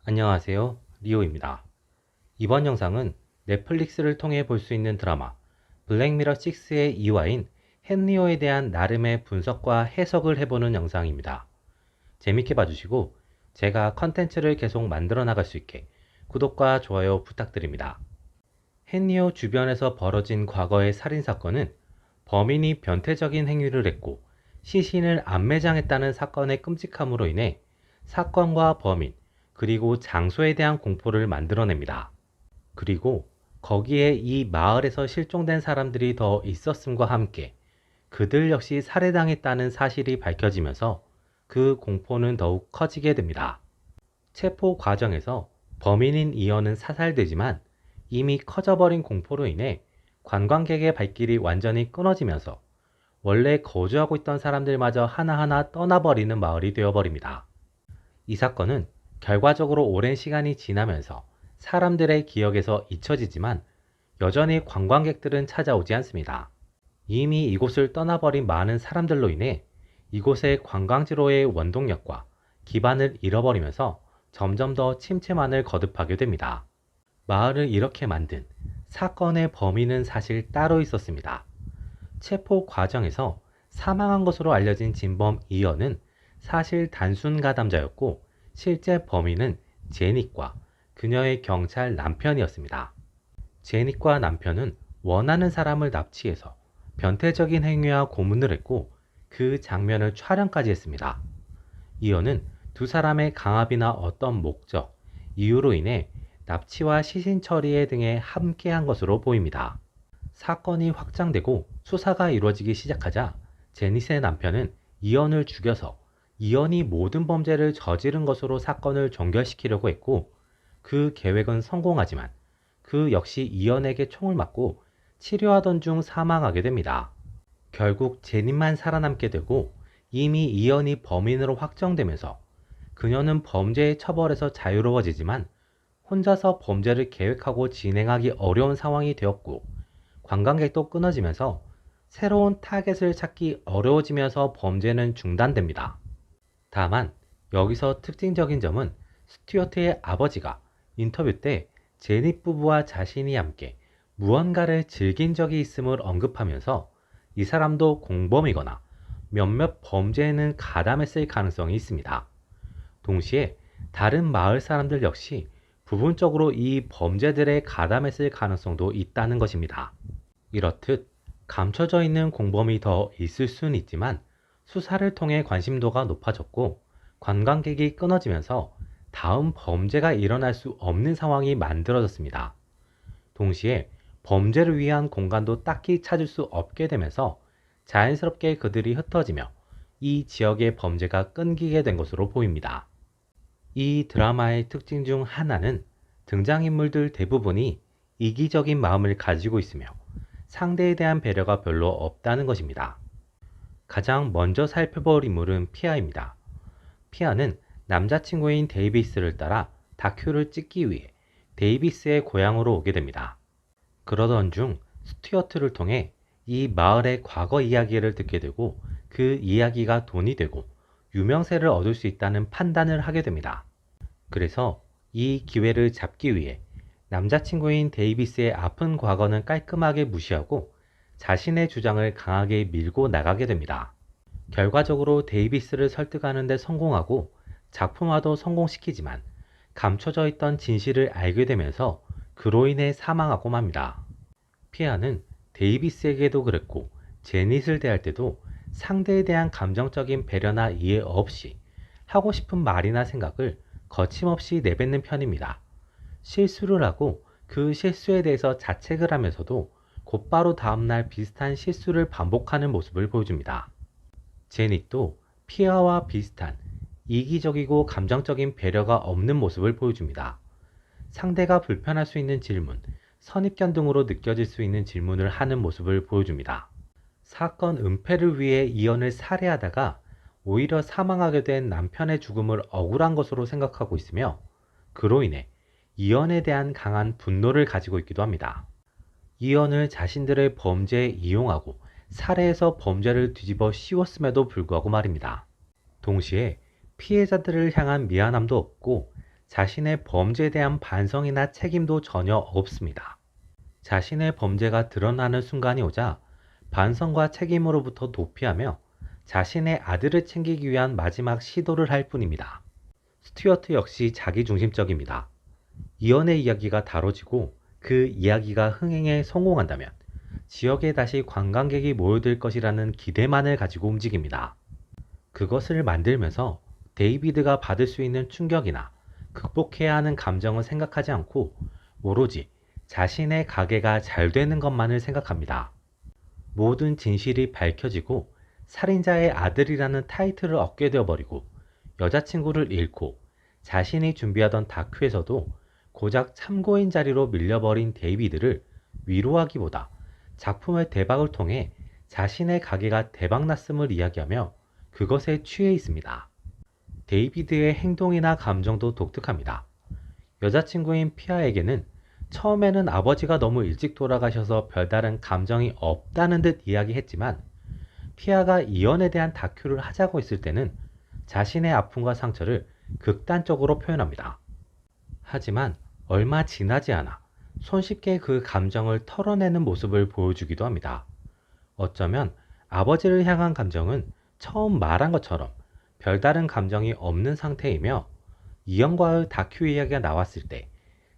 안녕하세요. 리오입니다. 이번 영상은 넷플릭스를 통해 볼 수 있는 드라마 블랙미러 6의 2화인 헨리오에 대한 나름의 분석과 해석을 해보는 영상입니다. 재밌게 봐주시고 제가 컨텐츠를 계속 만들어 나갈 수 있게 구독과 좋아요 부탁드립니다. 헨리오 주변에서 벌어진 과거의 살인사건은 범인이 변태적인 행위를 했고 시신을 안매장했다는 사건의 끔찍함으로 인해 사건과 범인, 그리고 장소에 대한 공포를 만들어냅니다. 그리고 거기에 이 마을에서 실종된 사람들이 더 있었음과 함께 그들 역시 살해당했다는 사실이 밝혀지면서 그 공포는 더욱 커지게 됩니다. 체포 과정에서 범인인 이언은 사살되지만 이미 커져버린 공포로 인해 관광객의 발길이 완전히 끊어지면서 원래 거주하고 있던 사람들마저 하나하나 떠나버리는 마을이 되어버립니다. 이 사건은 결과적으로 오랜 시간이 지나면서 사람들의 기억에서 잊혀지지만 여전히 관광객들은 찾아오지 않습니다. 이미 이곳을 떠나버린 많은 사람들로 인해 이곳의 관광지로의 원동력과 기반을 잃어버리면서 점점 더 침체만을 거듭하게 됩니다. 마을을 이렇게 만든 사건의 범인은 사실 따로 있었습니다. 체포 과정에서 사망한 것으로 알려진 진범 이언은 사실 단순 가담자였고 실제 범인은 제닉과 그녀의 경찰 남편이었습니다. 제닉과 남편은 원하는 사람을 납치해서 변태적인 행위와 고문을 했고 그 장면을 촬영까지 했습니다. 이언은 두 사람의 강압이나 어떤 목적, 이유로 인해 납치와 시신 처리 등에 함께한 것으로 보입니다. 사건이 확장되고 수사가 이루어지기 시작하자 제닛의 남편은 이언을 죽여서 이언이 모든 범죄를 저지른 것으로 사건을 종결시키려고 했고 그 계획은 성공하지만 그 역시 이언에게 총을 맞고 치료하던 중 사망하게 됩니다. 결국 제닛만 살아남게 되고 이미 이언이 범인으로 확정되면서 그녀는 범죄의 처벌에서 자유로워지지만 혼자서 범죄를 계획하고 진행하기 어려운 상황이 되었고 관광객도 끊어지면서 새로운 타겟을 찾기 어려워지면서 범죄는 중단됩니다. 다만 여기서 특징적인 점은 스튜어트의 아버지가 인터뷰 때 제닛 부부와 자신이 함께 무언가를 즐긴 적이 있음을 언급하면서 이 사람도 공범이거나 몇몇 범죄에는 가담했을 가능성이 있습니다. 동시에 다른 마을 사람들 역시 부분적으로 이 범죄들에 가담했을 가능성도 있다는 것입니다. 이렇듯 감춰져 있는 공범이 더 있을 수는 있지만 수사를 통해 관심도가 높아졌고 관광객이 끊어지면서 다음 범죄가 일어날 수 없는 상황이 만들어졌습니다. 동시에 범죄를 위한 공간도 딱히 찾을 수 없게 되면서 자연스럽게 그들이 흩어지며 이 지역의 범죄가 끊기게 된 것으로 보입니다. 이 드라마의 특징 중 하나는 등장인물들 대부분이 이기적인 마음을 가지고 있으며 상대에 대한 배려가 별로 없다는 것입니다. 가장 먼저 살펴볼 인물은 피아입니다. 피아는 남자친구인 데이비스를 따라 다큐를 찍기 위해 데이비스의 고향으로 오게 됩니다. 그러던 중 스튜어트를 통해 이 마을의 과거 이야기를 듣게 되고 그 이야기가 돈이 되고 유명세를 얻을 수 있다는 판단을 하게 됩니다. 그래서 이 기회를 잡기 위해 남자친구인 데이비스의 아픈 과거는 깔끔하게 무시하고 자신의 주장을 강하게 밀고 나가게 됩니다. 결과적으로 데이비스를 설득하는 데 성공하고 작품화도 성공시키지만 감춰져 있던 진실을 알게 되면서 그로 인해 사망하고 맙니다. 피아는 데이비스에게도 그랬고 제닛을 대할 때도 상대에 대한 감정적인 배려나 이해 없이 하고 싶은 말이나 생각을 거침없이 내뱉는 편입니다. 실수를 하고 그 실수에 대해서 자책을 하면서도 곧바로 다음날 비슷한 실수를 반복하는 모습을 보여줍니다. 제닛도 피아와 비슷한 이기적이고 감정적인 배려가 없는 모습을 보여줍니다. 상대가 불편할 수 있는 질문, 선입견 등으로 느껴질 수 있는 질문을 하는 모습을 보여줍니다. 사건 은폐를 위해 이언을 살해하다가 오히려 사망하게 된 남편의 죽음을 억울한 것으로 생각하고 있으며 그로 인해 이언에 대한 강한 분노를 가지고 있기도 합니다. 이언을 자신들의 범죄에 이용하고 살해해서 범죄를 뒤집어 씌웠음에도 불구하고 말입니다. 동시에 피해자들을 향한 미안함도 없고 자신의 범죄에 대한 반성이나 책임도 전혀 없습니다. 자신의 범죄가 드러나는 순간이 오자 반성과 책임으로부터 도피하며 자신의 아들을 챙기기 위한 마지막 시도를 할 뿐입니다. 스튜어트 역시 자기중심적입니다. 이언의 이야기가 다뤄지고 그 이야기가 흥행에 성공한다면 지역에 다시 관광객이 모여들 것이라는 기대만을 가지고 움직입니다. 그것을 만들면서 데이비드가 받을 수 있는 충격이나 극복해야 하는 감정을 생각하지 않고 오로지 자신의 가게가 잘 되는 것만을 생각합니다. 모든 진실이 밝혀지고 살인자의 아들이라는 타이틀을 얻게 되어버리고 여자친구를 잃고 자신이 준비하던 다큐에서도 고작 참고인 자리로 밀려버린 데이비드를 위로하기보다 작품의 대박을 통해 자신의 가게가 대박났음을 이야기하며 그것에 취해 있습니다. 데이비드의 행동이나 감정도 독특합니다. 여자친구인 피아에게는 처음에는 아버지가 너무 일찍 돌아가셔서 별다른 감정이 없다는 듯 이야기했지만 피아가 이언에 대한 다큐를 하자고 했을 때는 자신의 아픔과 상처를 극단적으로 표현합니다. 하지만 얼마 지나지 않아 손쉽게 그 감정을 털어내는 모습을 보여주기도 합니다. 어쩌면 아버지를 향한 감정은 처음 말한 것처럼 별다른 감정이 없는 상태이며 이언과의 다큐 이야기가 나왔을 때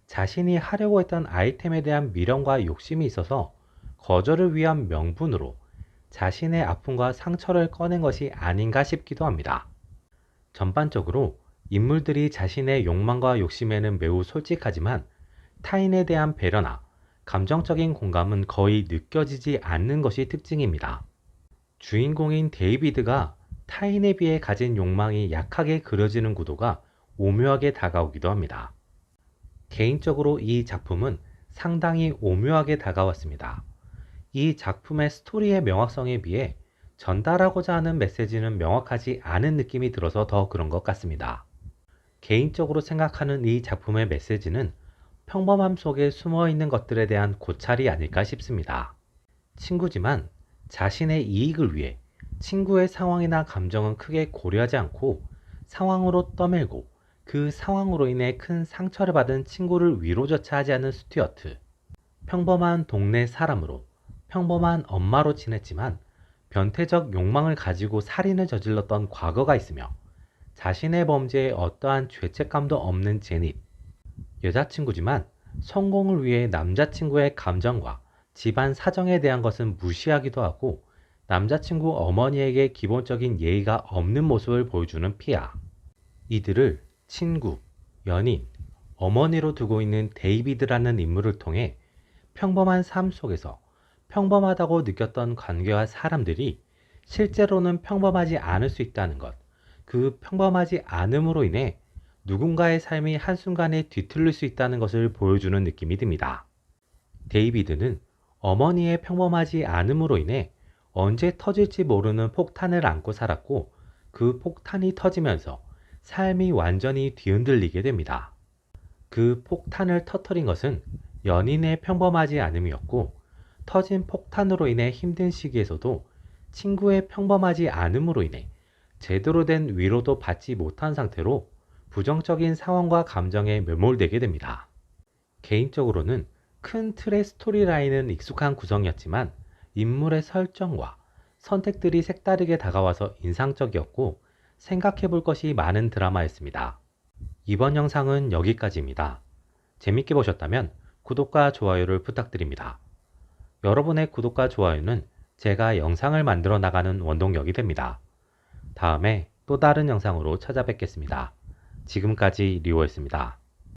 자신이 하려고 했던 아이템에 대한 미련과 욕심이 있어서 거절을 위한 명분으로 자신의 아픔과 상처를 꺼낸 것이 아닌가 싶기도 합니다. 전반적으로 인물들이 자신의 욕망과 욕심에는 매우 솔직하지만 타인에 대한 배려나 감정적인 공감은 거의 느껴지지 않는 것이 특징입니다. 주인공인 데이비드가 타인에 비해 가진 욕망이 약하게 그려지는 구도가 오묘하게 다가오기도 합니다. 개인적으로 이 작품은 상당히 오묘하게 다가왔습니다. 이 작품의 스토리의 명확성에 비해 전달하고자 하는 메시지는 명확하지 않은 느낌이 들어서 더 그런 것 같습니다. 개인적으로 생각하는 이 작품의 메시지는 평범함 속에 숨어 있는 것들에 대한 고찰이 아닐까 싶습니다. 친구지만 자신의 이익을 위해 친구의 상황이나 감정은 크게 고려하지 않고 상황으로 떠밀고 그 상황으로 인해 큰 상처를 받은 친구를 위로조차 하지 않은 스튜어트. 평범한 동네 사람으로 평범한 엄마로 지냈지만 변태적 욕망을 가지고 살인을 저질렀던 과거가 있으며 자신의 범죄에 어떠한 죄책감도 없는 제닛. 여자친구지만 성공을 위해 남자친구의 감정과 집안 사정에 대한 것은 무시하기도 하고 남자친구 어머니에게 기본적인 예의가 없는 모습을 보여주는 피아. 이들을 친구, 연인, 어머니로 두고 있는 데이비드라는 인물을 통해 평범한 삶 속에서 평범하다고 느꼈던 관계와 사람들이 실제로는 평범하지 않을 수 있다는 것, 그 평범하지 않음으로 인해 누군가의 삶이 한순간에 뒤틀릴 수 있다는 것을 보여주는 느낌이 듭니다. 데이비드는 어머니의 평범하지 않음으로 인해 언제 터질지 모르는 폭탄을 안고 살았고 그 폭탄이 터지면서 삶이 완전히 뒤흔들리게 됩니다. 그 폭탄을 터뜨린 것은 연인의 평범하지 않음이었고 터진 폭탄으로 인해 힘든 시기에서도 친구의 평범하지 않음으로 인해 제대로 된 위로도 받지 못한 상태로 부정적인 상황과 감정에 매몰되게 됩니다. 개인적으로는 큰 틀의 스토리라인은 익숙한 구성이었지만 인물의 설정과 선택들이 색다르게 다가와서 인상적이었고 생각해 볼 것이 많은 드라마였습니다. 이번 영상은 여기까지입니다. 재밌게 보셨다면 구독과 좋아요를 부탁드립니다. 여러분의 구독과 좋아요는 제가 영상을 만들어 나가는 원동력이 됩니다. 다음에 또 다른 영상으로 찾아뵙겠습니다. 지금까지 리오였습니다.